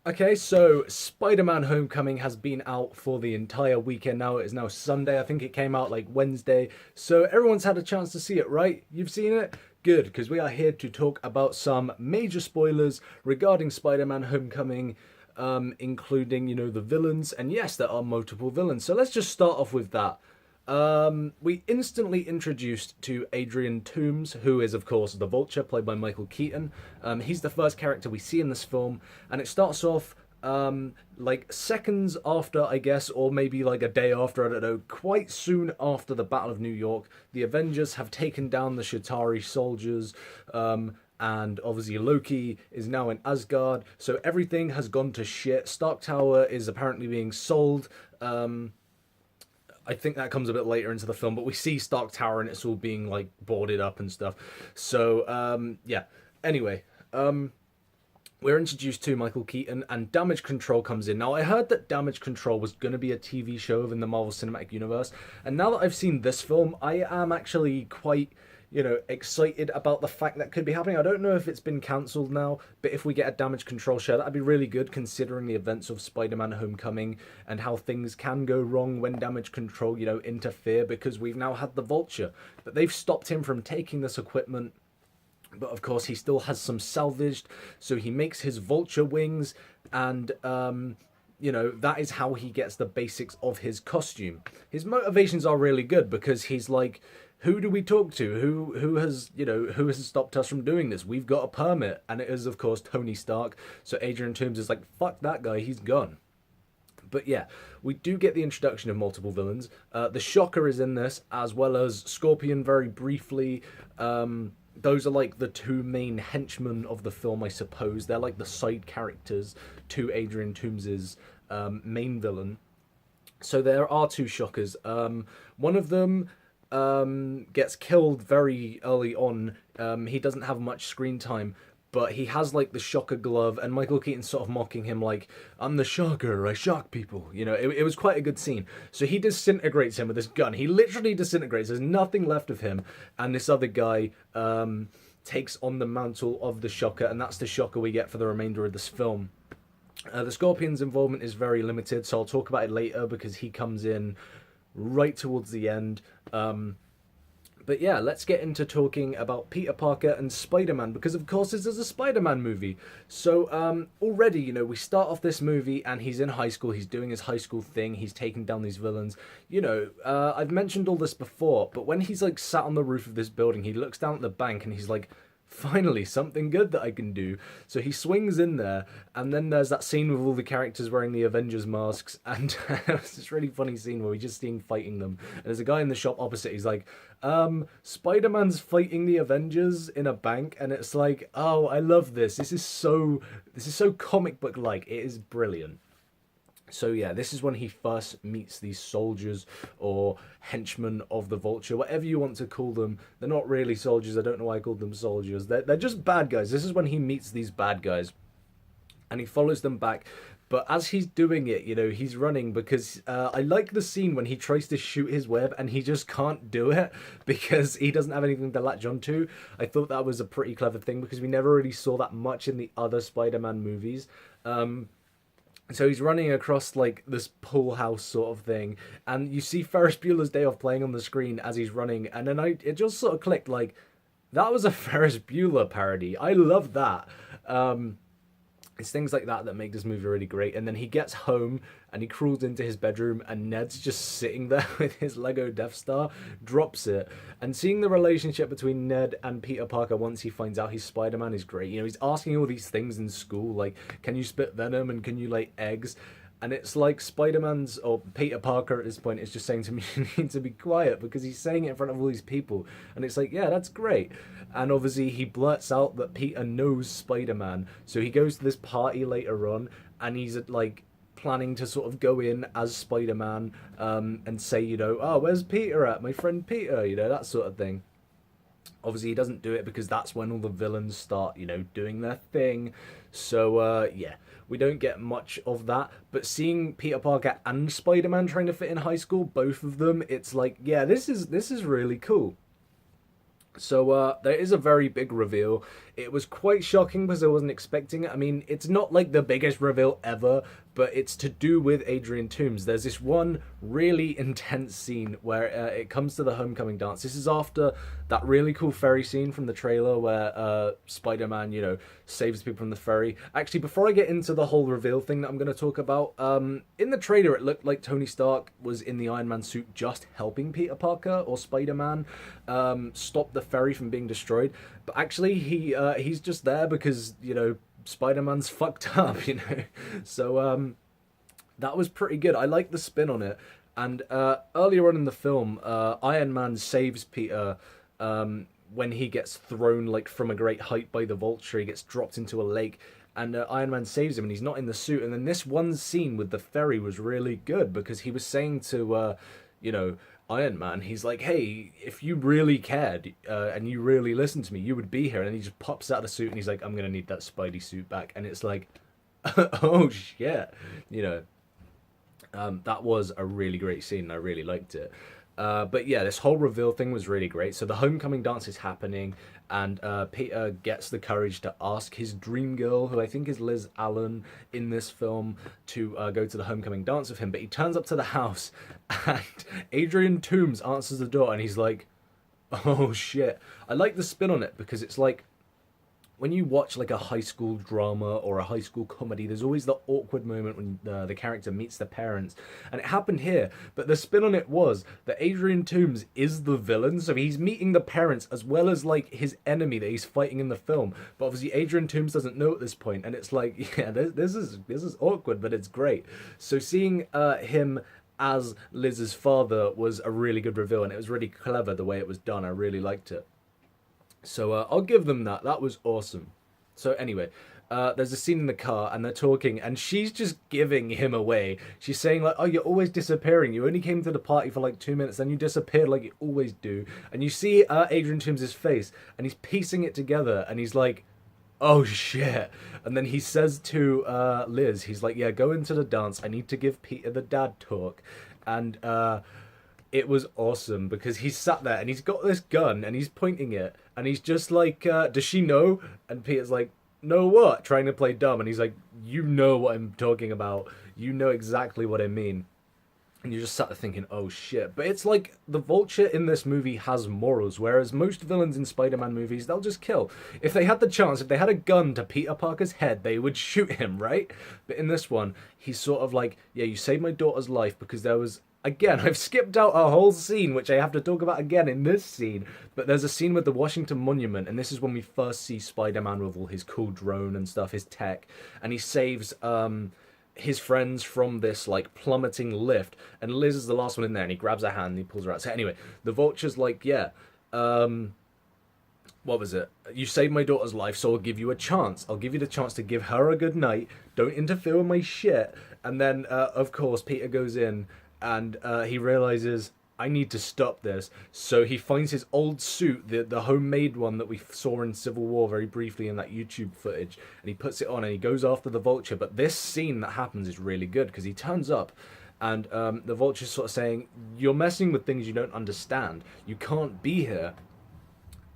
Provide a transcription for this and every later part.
Okay, so Spider-Man Homecoming has been out for the entire weekend now. It is now Sunday. I think it came out like Wednesday. So everyone's had a chance to see it, right? You've seen it? Good, because we are here to talk about some major spoilers regarding Spider-Man Homecoming, including, the villains. And yes, there are multiple villains. So let's just start off with that. We instantly introduced to Adrian Toomes, who is, of course, the Vulture, played by Michael Keaton. He's the first character we see in this film, and it starts off like seconds after, I guess, or maybe like a day after, I don't know, quite soon after the Battle of New York. The Avengers have taken down the Shatari soldiers. And obviously Loki is now in Asgard, so everything has gone to shit. Stark Tower is apparently being sold. I think that comes a bit later into the film, but we see Stark Tower and it's all being like boarded up and stuff. So yeah. Anyway, we're introduced to Michael Keaton and Damage Control comes in. Now I heard that Damage Control was going to be a TV show within the Marvel Cinematic Universe, and now that I've seen this film, I am actually quite excited about the fact that could be happening. I don't know if it's been cancelled now, but if we get a Damage Control show, that'd be really good considering the events of Spider-Man Homecoming and how things can go wrong when Damage Control, interfere, because we've now had the Vulture. But they've stopped him from taking this equipment. But of course, he still has some salvaged, so he makes his Vulture wings, and that is how he gets the basics of his costume. His motivations are really good because he's like, who do we talk to? Who has stopped us from doing this? We've got a permit, and it is of course Tony Stark. So Adrian Toomes is like, fuck that guy, he's gone. But yeah, we do get the introduction of multiple villains. The Shocker is in this, as well as Scorpion very briefly. Those are like the two main henchmen of the film, I suppose. They're like the side characters to Adrian Toomes' main villain. So there are two Shockers. One of them gets killed very early on. He doesn't have much screen time, but he has like the Shocker glove, and Michael Keaton's sort of mocking him like, I'm the Shocker, I shock people. It was quite a good scene. So he disintegrates him with this gun. He literally disintegrates. There's nothing left of him. And this other guy takes on the mantle of the Shocker, and that's the Shocker we get for the remainder of this film. The Scorpion's involvement is very limited, so I'll talk about it later because he comes in right towards the end. But yeah, let's get into talking about Peter Parker and Spider-Man, because of course this is a Spider-Man movie. So already, we start off this movie and he's in high school, he's doing his high school thing, he's taking down these villains. I've mentioned all this before, but when he's like sat on the roof of this building, he looks down at the bank and he's like, finally, something good that I can do. So he swings in there, and then there's that scene with all the characters wearing the Avengers masks, and it's this really funny scene where we just see him fighting them. And there's a guy in the shop opposite, he's like, Spider-Man's fighting the Avengers in a bank, and it's like, oh, I love this. This is so comic book like. It is brilliant. So yeah, this is when he first meets these soldiers or henchmen of the Vulture, whatever you want to call them. They're not really soldiers. I don't know why I called them soldiers. They're just bad guys. This is when he meets these bad guys, and he follows them back. But as he's doing it, he's running because I like the scene when he tries to shoot his web and he just can't do it because he doesn't have anything to latch onto. I thought that was a pretty clever thing because we never really saw that much in the other Spider-Man movies. So he's running across like this pool house sort of thing, and you see Ferris Bueller's Day Off playing on the screen as he's running, and then it just sort of clicked like, that was a Ferris Bueller parody. I love that. It's things like that that make this movie really great. And then he gets home and he crawls into his bedroom and Ned's just sitting there with his Lego Death Star, drops it. And seeing the relationship between Ned and Peter Parker once he finds out he's Spider-Man is great. He's asking all these things in school, like, can you spit venom and can you lay eggs? And it's like Spider-Man's, or Peter Parker at this point, is just saying to me, you need to be quiet, because he's saying it in front of all these people. And it's like, yeah, that's great. And obviously he blurts out that Peter knows Spider-Man. So he goes to this party later on, and he's like planning to sort of go in as Spider-Man and say, oh, where's Peter at? My friend Peter, that sort of thing. Obviously, he doesn't do it because that's when all the villains start, doing their thing. So, yeah, we don't get much of that. But seeing Peter Parker and Spider-Man trying to fit in high school, both of them, it's like, yeah, this is really cool. So there is a very big reveal. It was quite shocking because I wasn't expecting it. I mean, it's not like the biggest reveal ever, but it's to do with Adrian Toomes. There's this one really intense scene where it comes to the homecoming dance. This is after that really cool ferry scene from the trailer where Spider-Man, saves people from the ferry. Actually, before I get into the whole reveal thing that I'm going to talk about, in the trailer it looked like Tony Stark was in the Iron Man suit just helping Peter Parker or Spider-Man stop the ferry from being destroyed. But actually, he's just there because Spider-Man's fucked up. So that was pretty good. I like the spin on it. And earlier on in the film, Iron Man saves Peter when he gets thrown like from a great height by the Vulture. He gets dropped into a lake, and Iron Man saves him, and he's not in the suit. And then this one scene with the ferry was really good because he was saying to, Iron Man, he's like, hey, if you really cared and you really listened to me, you would be here. And he just pops out of the suit and he's like, I'm going to need that Spidey suit back. And it's like, oh shit, that was a really great scene. I really liked it. But yeah, this whole reveal thing was really great. So the homecoming dance is happening, and Peter gets the courage to ask his dream girl, who I think is Liz Allen in this film, to go to the homecoming dance with him. But he turns up to the house, and Adrian Toomes answers the door, and he's like, "Oh shit!" I like the spin on it because it's like, when you watch like a high school drama or a high school comedy, there's always the awkward moment when the character meets the parents, and it happened here. But the spin on it was that Adrian Toomes is the villain, so he's meeting the parents as well as like his enemy that he's fighting in the film. But obviously Adrian Toomes doesn't know at this point, and it's like, yeah, this is awkward, but it's great. So seeing him as Liz's father was a really good reveal, and it was really clever the way it was done. I really liked it. So I'll give them that. That was awesome. So anyway, there's a scene in the car and they're talking and she's just giving him away. She's saying like, "Oh, you're always disappearing. You only came to the party for like 2 minutes, then you disappeared like you always do." And you see Adrian Toomes' face and he's piecing it together and he's like, "Oh shit!" And then he says to Liz, he's like, "Yeah, go into the dance. I need to give Peter the dad talk." And it was awesome because he's sat there and he's got this gun and he's pointing it and he's just like, does she know? And Peter's like, know what? Trying to play dumb. And he's like, you know what I'm talking about. You know exactly what I mean. And you just sat there thinking, oh shit. But it's like the Vulture in this movie has morals, whereas most villains in Spider-Man movies, they'll just kill. If they had the chance, if they had a gun to Peter Parker's head, they would shoot him, right? But in this one, he's sort of like, yeah, you saved my daughter's life because there was... Again, I've skipped out a whole scene, which I have to talk about again in this scene. But there's a scene with the Washington Monument, and this is when we first see Spider-Man with all his cool drone and stuff, his tech. And he saves his friends from this like plummeting lift, and Liz is the last one in there, and he grabs her hand and he pulls her out. So anyway, the Vulture's like, yeah, what was it? You saved my daughter's life, so I'll give you a chance. I'll give you the chance to give her a good night. Don't interfere with my shit. And then, of course, Peter goes in and he realizes, I need to stop this. So he finds his old suit, the homemade one that we saw in Civil War very briefly in that YouTube footage, and he puts it on and he goes after the Vulture. But this scene that happens is really good because he turns up and the Vulture's sort of saying, you're messing with things you don't understand. You can't be here.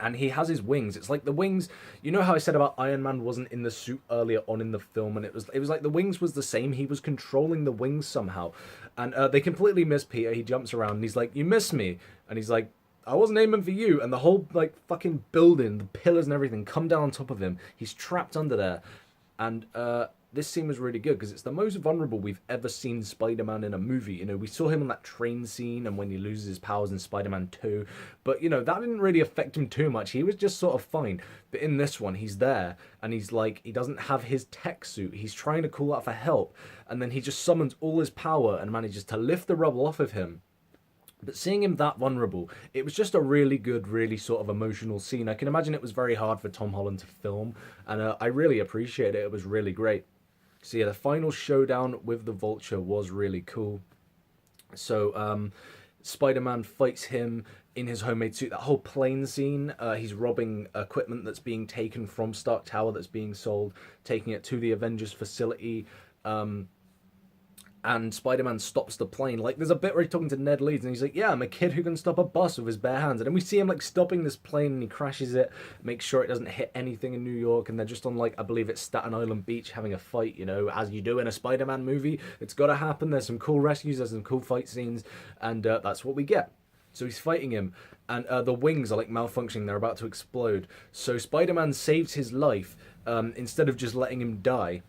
And he has his wings. It's like the wings. You know how I said about Iron Man wasn't in the suit earlier on in the film, and it was like the wings was the same. He was controlling the wings somehow, and they completely miss Peter. He jumps around and he's like, "You miss me," and he's like, "I wasn't aiming for you." And the whole like fucking building, the pillars and everything, come down on top of him. He's trapped under there, and this scene was really good because it's the most vulnerable we've ever seen Spider-Man in a movie. You know, we saw him on that train scene and when he loses his powers in Spider-Man 2. But, that didn't really affect him too much. He was just sort of fine. But in this one, he's there and he's like, he doesn't have his tech suit. He's trying to call out for help. And then he just summons all his power and manages to lift the rubble off of him. But seeing him that vulnerable, it was just a really good, really sort of emotional scene. I can imagine it was very hard for Tom Holland to film. And I really appreciate it. It was really great. So yeah, the final showdown with the Vulture was really cool. So Spider-Man fights him in his homemade suit. That whole plane scene, he's robbing equipment that's being taken from Stark Tower that's being sold, taking it to the Avengers Facility. and Spider-Man stops the plane. Like, there's a bit where he's talking to Ned Leeds, and he's like, yeah, I'm a kid who can stop a bus with his bare hands. And then we see him, like, stopping this plane, and he crashes it, makes sure it doesn't hit anything in New York, and they're just on, like, I believe it's Staten Island Beach having a fight, you know, as you do in a Spider-Man movie. It's gotta happen. There's some cool rescues, there's some cool fight scenes, and that's what we get. So he's fighting him, and the wings are, like, malfunctioning. They're about to explode. So Spider-Man saves his life instead of just letting him die.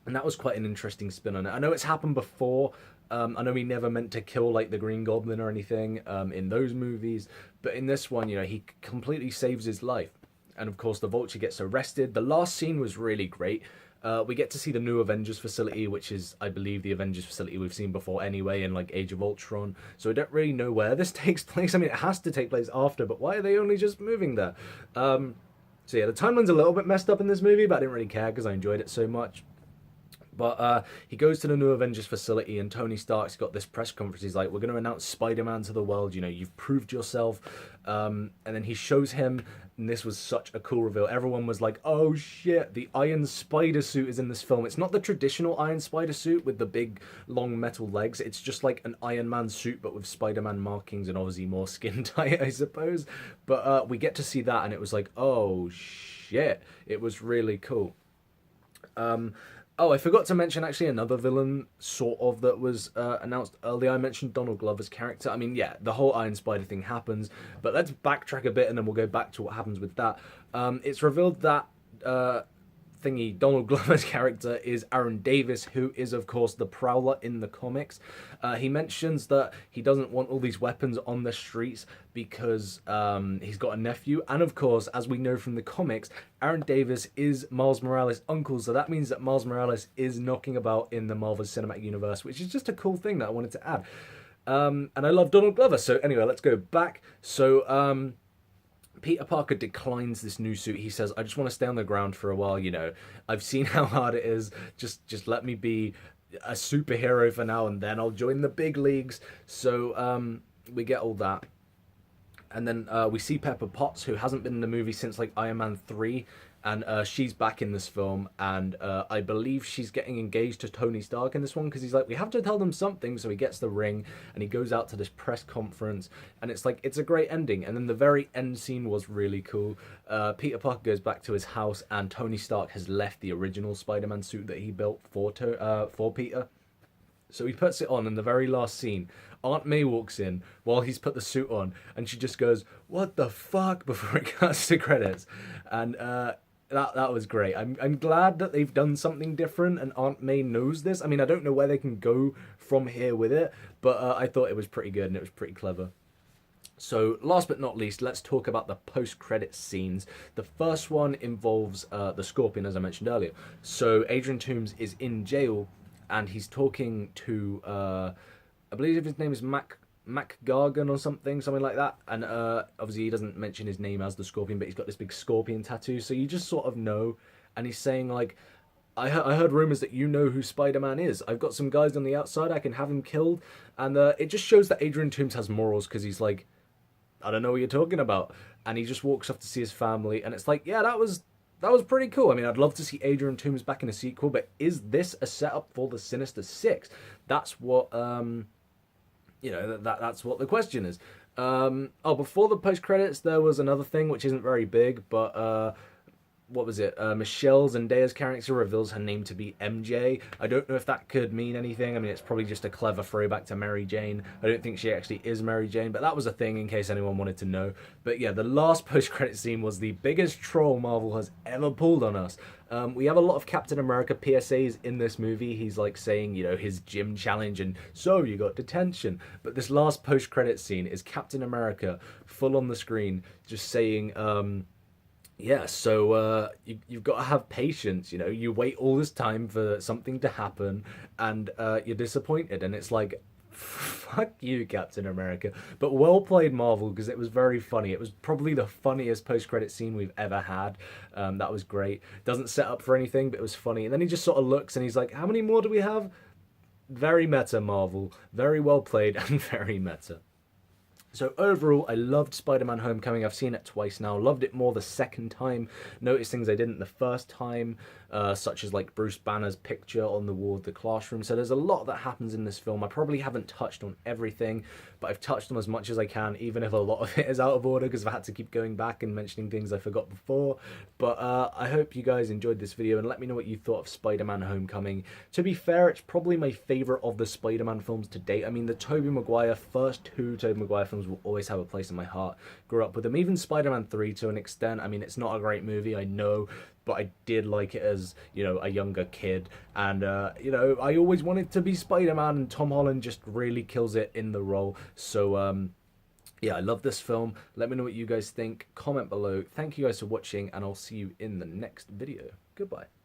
And that was quite an interesting spin on it. I know it's happened before. I know he never meant to kill like the Green Goblin or anything in those movies, but in this one, you know, he completely saves his life. And of course, the Vulture gets arrested. The last scene was really great. We get to see the new Avengers Facility, which is, I believe, the Avengers Facility we've seen before anyway in like Age of Ultron. So I don't really know where this takes place. I mean, it has to take place after, but why are they only just moving there? So yeah, the timeline's a little bit messed up in this movie, but I didn't really care because I enjoyed it so much. But he goes to the new Avengers Facility, and Tony Stark's got this press conference. He's like, we're going to announce Spider-Man to the world. You know, you've proved yourself. And then he shows him, and this was such a cool reveal. Everyone was like, oh shit, the Iron Spider suit is in this film. It's not the traditional Iron Spider suit with the big, long metal legs. It's just like an Iron Man suit, but with Spider-Man markings and obviously more skin tight, I suppose. But we get to see that, and it was like, oh shit. It was really cool. Oh, I forgot to mention actually another villain, sort of, that was announced earlier. I mentioned Donald Glover's character. I mean, yeah, the whole Iron Spider thing happens, but let's backtrack a bit and then we'll go back to what happens with that. It's revealed that Donald Glover's character is Aaron Davis, who is, of course, the Prowler in the comics. He mentions that he doesn't want all these weapons on the streets because he's got a nephew. And, of course, as we know from the comics, Aaron Davis is Miles Morales' uncle. So that means that Miles Morales is knocking about in the Marvel Cinematic Universe, which is just a cool thing that I wanted to add. And I love Donald Glover. So, anyway, let's go back. So, Peter Parker declines this new suit. He says, I just want to stay on the ground for a while, you know. I've seen how hard it is. Just let me be a superhero for now, and then I'll join the big leagues. So we get all that. And then we see Pepper Potts, who hasn't been in the movie since like Iron Man 3. And she's back in this film, and I believe she's getting engaged to Tony Stark in this one, because he's like, we have to tell them something, so he gets the ring, and he goes out to this press conference, and it's like, it's a great ending. And then the very end scene was really cool. Peter Parker goes back to his house, and Tony Stark has left the original Spider-Man suit that he built for Peter. So he puts it on in the very last scene. Aunt May walks in while he's put the suit on, and she just goes, what the fuck, before it cuts to credits. And that was great. I'm glad that they've done something different, and Aunt May knows this. I mean, I don't know where they can go from here with it, but I thought it was pretty good, and it was pretty clever. So, last but not least, let's talk about the post-credit scenes. The first one involves the Scorpion, as I mentioned earlier. So, Adrian Toomes is in jail, and he's talking to, I believe his name is Mac Gargan or something like that. And obviously he doesn't mention his name as the Scorpion, but he's got this big scorpion tattoo, so you just sort of know. And he's saying like, I heard rumors that you know who Spider-Man is. I've got some guys on the outside, I can have him killed. And it just shows that Adrian Toomes has morals, because he's like, I don't know what you're talking about. And he just walks off to see his family, and it's like, yeah, that was pretty cool. I mean, I'd love to see Adrian Toomes back in a sequel, but is this a setup for the Sinister Six? That's what that's what the question is. Before the post credits, there was another thing which isn't very big, but what was it? Michelle Zendaya's character reveals her name to be MJ. I don't know if that could mean anything. I mean, it's probably just a clever throwback to Mary Jane. I don't think she actually is Mary Jane, but that was a thing in case anyone wanted to know. But yeah, the last post-credit scene was the biggest troll Marvel has ever pulled on us. We have a lot of Captain America PSAs in this movie. He's like saying, you know, his gym challenge, and so you got detention. But this last post-credit scene is Captain America full on the screen just saying, you've got to have patience. You know, you wait all this time for something to happen, and you're disappointed. And it's like, fuck you, Captain America. But well played, Marvel, because it was very funny. It was probably the funniest post-credit scene we've ever had. That was great. Doesn't set up for anything, but it was funny. And then he just sort of looks, and he's like, how many more do we have? Very meta, Marvel. Very well played, and very meta. So overall, I loved Spider-Man Homecoming. I've seen it twice now. Loved it more the second time. Noticed things I didn't the first time. such as like Bruce Banner's picture on the wall of the classroom. So there's a lot that happens in this film. I probably haven't touched on everything, but I've touched on as much as I can, even if a lot of it is out of order because I've had to keep going back and mentioning things I forgot before. But I hope you guys enjoyed this video, and let me know what you thought of Spider-Man Homecoming. To be fair, it's probably my favourite of the Spider-Man films to date. I mean, the first two Tobey Maguire films will always have a place in my heart. Grew up with them. Even Spider-Man 3 to an extent. I mean, it's not a great movie, I know, but I did like it as, you know, a younger kid. And, you know, I always wanted to be Spider-Man, and Tom Holland just really kills it in the role. So, yeah, I love this film. Let me know what you guys think. Comment below. Thank you guys for watching, and I'll see you in the next video. Goodbye.